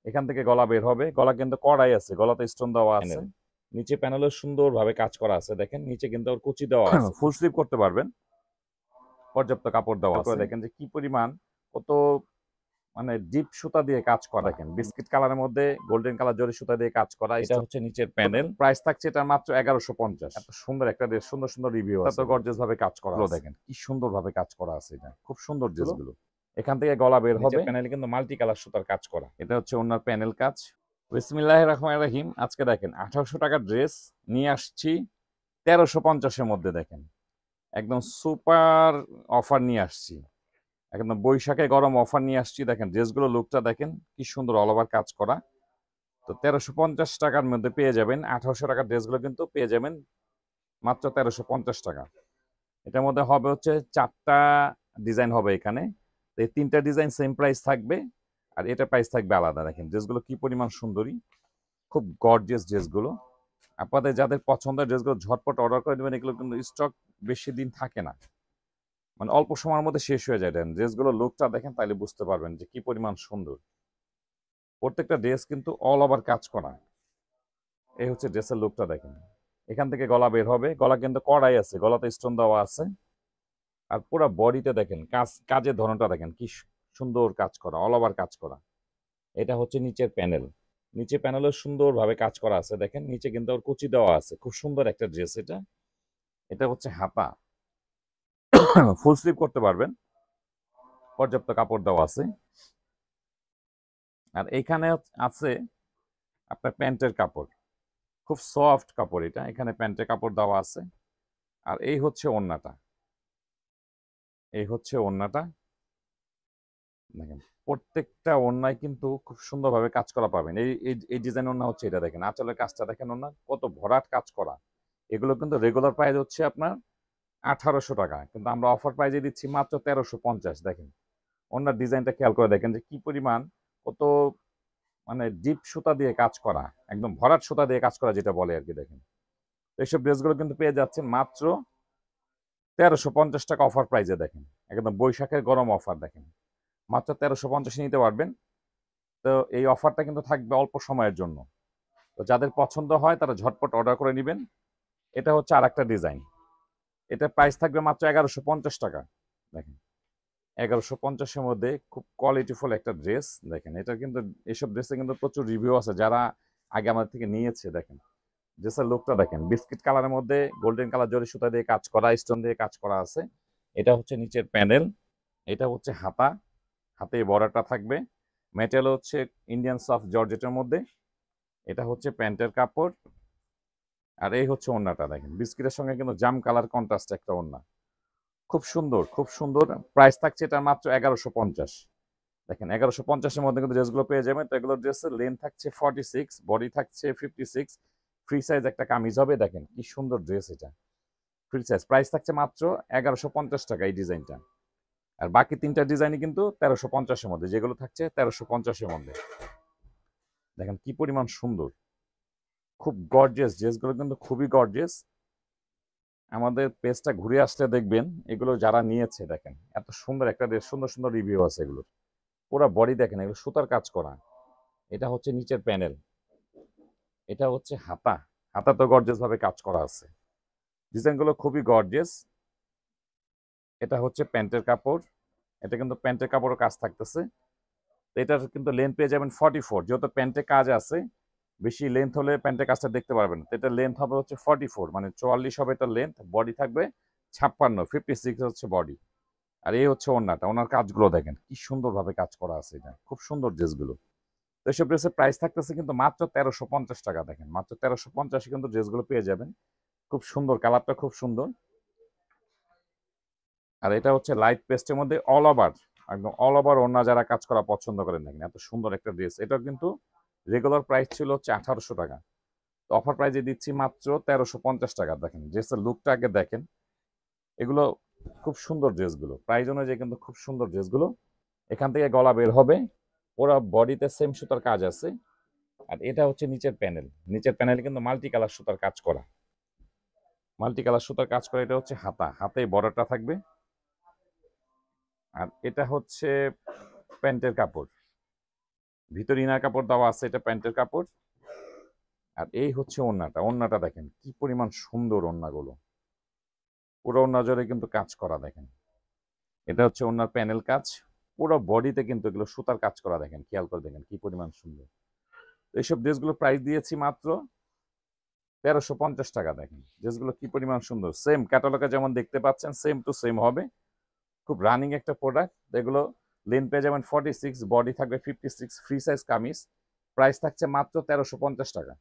এখান থেকে গলা বের হবে। গলা কিন্তু কড়াই আছে, গলাতে স্টোন দেওয়া আছে। নিচে প্যানেলে সুন্দরভাবে কাজ করা আছে, দেখেন নিচে কিন্তু ওর কুচি দেওয়া আছে। ফুল স্লিভ করতে পারবেন, পর্যাপ্ত কাপড় দেওয়া আছে। দেখেন যে কি পরিমাণ, কত মানে ডিপ সুতা দিয়ে কাজ করা। দেখেন বিস্কিট কালারের মধ্যে গোল্ডেন কালার জরি সুতা দিয়ে কাজ করা। এটা হচ্ছে নিচের প্যানেল। প্রাইস থাকছে এটা মাত্র 1150। এত সুন্দর একটা ড্রেস, সুন্দর সুন্দর রিভিউ আছে, এত গর্জিয়াস ভাবে কাজ করা আছে। দেখেন কি সুন্দর ভাবে কাজ করা আছে, এটা খুব সুন্দর ড্রেসগুলো। এখান থেকে গলা বের হবে, প্যানেলে কিন্তু মাল্টি কালার সুতার কাজ করা। এটা হচ্ছে ওনার প্যানেল কাজ। বিসমিল্লাহির রহমানির রহিম। আজকে দেখেন 1800 টাকার ড্রেস নিয়ে আসছি 1350-এর মধ্যে। দেখেন একদম সুপার অফার নিয়ে আসছি, একদম বৈশাখে গরম অফার নিয়ে আসছি। দেখেন ড্রেসগুলো লুকটা দেখেন কি সুন্দর, অল ওভার কাজ করা। তো 1350 টাকার মধ্যে পেয়ে যাবেন। 1800 টাকার ড্রেসগুলো কিন্তু পেয়ে যাবেন মাত্র 1350 টাকা। এটার মধ্যে হবে হচ্ছে 4টা ডিজাইন হবে এখানে। তো এই 3টা ডিজাইন সেম প্রাইস থাকবে, আর এটা প্রাইস থাকবে আলাদা। দেখেন ড্রেসগুলো কি পরিমাণ সুন্দরী, খুব গর্জিয়াস ড্রেসগুলো। আপনাদের যাদের পছন্দের ড্রেসগুলো ঝটপট অর্ডার করে দেবেন, এগুলো কিন্তু স্টক বেশি দিন থাকে না, মানে অল্প সময়ের মধ্যে শেষ হয়ে যায়। ড্রেসগুলো লুকটা দেখেন, তাহলে বুঝতে পারবেন যে কি পরিমাণ সুন্দর। প্রত্যেকটা ড্রেস কিন্তু অল ওভার কাজ করা। এই হচ্ছে ড্রেসের লুকটা দেখেন। এখান থেকে গলা বের হবে, গলা কিন্তু কড়াই আছে, গলাতে স্টোন দেওয়া আছে। আর পুরো বডিতে দেখেন কাজের ধরনটা দেখেন কি সুন্দর কাজ করা, অল ওভার কাজ করা। এটা হচ্ছে নিচের প্যানেল। নিচে প্যানেলে সুন্দরভাবে কাজ করা আছে, দেখেন নিচে কিন্তু ওর কুচি দেওয়া আছে। খুব সুন্দর একটা ড্রেস এটা। এটা হচ্ছে হাতা, ফুল স্লিভ করতে পারবেন, পর্যাপ্ত কাপড় দেওয়া আছে। আর এইখানে আছে আপনার প্যান্টের কাপড়, খুব সফট কাপড় এটা। এখানে প্যান্টের কাপড় দেওয়া আছে। আর এই হচ্ছে ওড়নাটা, এই হচ্ছে ওড়নাটা। দেখেন প্রত্যেকটা ওড়নায় কিন্তু খুব সুন্দরভাবে কাজ করা পাবেন। এই এই ডিজাইন ওড়না হচ্ছে এটা। দেখেন আঁচলের কাজটা দেখেন, ওড়না কত ভরাট কাজ করা। এগুলো কিন্তু রেগুলার প্রাইস হচ্ছে আপনার 1800 টাকা, কিন্তু আমরা অফার প্রাইজে দিচ্ছি মাত্র 1350। দেখেন ওড়নার ডিজাইনটা খেয়াল করে দেখেন যে কি পরিমাণ, কত মানে ডিপ সুতা দিয়ে কাজ করা, একদম ভরাট সুতা দিয়ে কাজ করা যেটা বলে আর কি। দেখেন এইসব ড্রেসগুলো কিন্তু পেয়ে যাচ্ছেন মাত্র 1350 টাকা অফার প্রাইজে। দেখেন একদম বৈশাখের গরম অফার। দেখেন মাত্র 1350 নিতে পারবেন। তো এই অফারটা কিন্তু থাকবে অল্প সময়ের জন্য। তো যাদের পছন্দ হয় তারা ঝটপট অর্ডার করে নেবেন। এটা হচ্ছে আর একটা ডিজাইন। এটা প্রাইস থাকবে মাত্র 1150 টাকা। দেখেন 1150-এর মধ্যে খুব কোয়ালিটিফুল একটা ড্রেস। দেখেন এটা কিন্তু, এইসব ড্রেসে কিন্তু প্রচুর রিভিউ আছে যারা আগে আমাদের থেকে নিয়েছে। দেখেন ড্রেসের লুকটা দেখেন, বিস্কিট কালারের মধ্যে গোল্ডেন কালার জরি সুতা দিয়ে কাজ করা, স্টোন দিয়ে কাজ করা আছে। এটা হচ্ছে নিচের প্যানেল। এটা হচ্ছে হাতা, হাতে বড়টা থাকবে। মেটেরিয়াল হচ্ছে ইন্ডিয়ান সফট জর্জেটের মধ্যে। এটা হচ্ছে প্যান্টের কাপড়। আর এই হচ্ছে ওড়নাটা। দেখেন বিস্কিটের সঙ্গে কিন্তু জাম কালার কন্ট্রাস্ট একটা ওড়না, খুব সুন্দর, খুব সুন্দর। প্রাইস থাকছে এটা মাত্র 1150। দেখেন 1150-এর মধ্যে কিন্তু ড্রেসগুলো পেয়ে যাবেন। তো এগুলো ড্রেসের লেন্থ থাকছে 46, বডি থাকছে 56। ফ্রি সাইজ একটা কামিজ হবে। দেখেন কি সুন্দর ড্রেস এটা, ফ্রি সাইজ। প্রাইস থাকছে মাত্র 1150 টাকা এই ডিজাইনটা। আর বাকি 3টা ডিজাইনই কিন্তু 1350-এর মধ্যে, যেগুলো থাকছে 1350-এর মধ্যে। দেখেন কি পরিমাণ সুন্দর, খুব গর্জিয়াস ড্রেসগুলো, কিন্তু খুবই গর্জিয়াস। আমাদের পেজটা ঘুরে আসলে দেখবেন এগুলো যারা নিয়েছে। দেখেন এত সুন্দর একটা ড্রেস, সুন্দর সুন্দর রিভিউ আছে এগুলো। পুরো বডি দেখেন, এগুলো সুতার কাজ করা। এটা হচ্ছে নিচের প্যানেল। এটা হচ্ছে হাতা, হাতা তো গর্জিয়াস ভাবে কাজ করা আছে। ডিজাইনগুলো খুবই গর্জিয়াস। এটা হচ্ছে প্যান্টের কাপড়। এটা কিন্তু প্যান্টের কাপড়ের কাজ থাকতেছে। তো এটার কিন্তু লেন্থ পেয়ে যাবেন 44, যেহেতু প্যান্টে কাজ আছে। বেশি লেন্থ হলে প্যান্টের কাজটা দেখতে পারবেন। তো এটার লেন্থ হবে হচ্ছে 44, মানে 44 হবে এটার লেন্থ। বডি থাকবে 56, 56 হচ্ছে বডি। আর এই হচ্ছে ওড়নাটা, ওনার কাজগুলো দেখেন কি সুন্দরভাবে কাজ করা আছে। এটা খুব সুন্দর ড্রেসগুলো। তো এইসব ড্রেসের প্রাইস থাকতেছে কিন্তু মাত্র 1350 টাকা। দেখেন মাত্র 1350 কিন্তু ড্রেসগুলো পেয়ে যাবেন। খুব সুন্দর, কালারটা খুব সুন্দর। আর এটা হচ্ছে লাইট পেস্টের মধ্যে অল ওভার, একদম অল ওভার ওড়না যারা কাজ করা পছন্দ করেন। দেখেন এত সুন্দর একটা ড্রেস। এটা কিন্তু রেগুলার প্রাইস ছিল হচ্ছে 1800 টাকা, তো অফার প্রাইসে দিচ্ছি মাত্র 1350 টাকা। দেখেন ড্রেসের লুকটা আগে দেখেন। এগুলো খুব সুন্দর ড্রেসগুলো, প্রাইস অনুযায়ী কিন্তু খুব সুন্দর ড্রেসগুলো। এখান থেকে গলা বের হবে, ওরা বডিতে সেম সুতার কাজ আছে। আর এটা হচ্ছে নিচের প্যানেল। নিচের প্যানেলে কিন্তু মাল্টি কালার সুতার কাজ করা, মাল্টি কালার সুতার কাজ করা। এটা হচ্ছে হাতা, হাতে বর্ডারটা থাকবে। আর এটা হচ্ছে প্যান্টের কাপড়। ভিতরে ইনার কাপড় দেওয়া আছে, এটা প্যান্টের কাপড়। আর এই হচ্ছে ওড়নাটা। ওড়নাটা দেখেন কি পরিমাণ সুন্দর ওড়নাগুলো, পুরো ওড়না জুড়ে কিন্তু কাজ করা দেখেন। এটা হচ্ছে ওড়নার প্যানেল কাজ, পুরো বডিতে কিন্তু এগুলো সুতার কাজ করা দেখেন, খেয়াল করে দেখেন কি পরিমাণ সুন্দর। এইসব ড্রেসগুলো প্রাইস দিয়েছি মাত্র 1350 টাকা। দেখেন ড্রেসগুলো কি পরিমাণ সুন্দর, সেম ক্যাটালগে যেমন দেখতে পাচ্ছেন সেম টু সেম হবে, খুব রানিং একটা প্রোডাক্ট। এগুলো লেন্থ পেয়ে যাবেন 46, বডি থাকবে 56, ফ্রি সাইজ কামিজ। প্রাইস থাকছে মাত্র 1350 টাকা।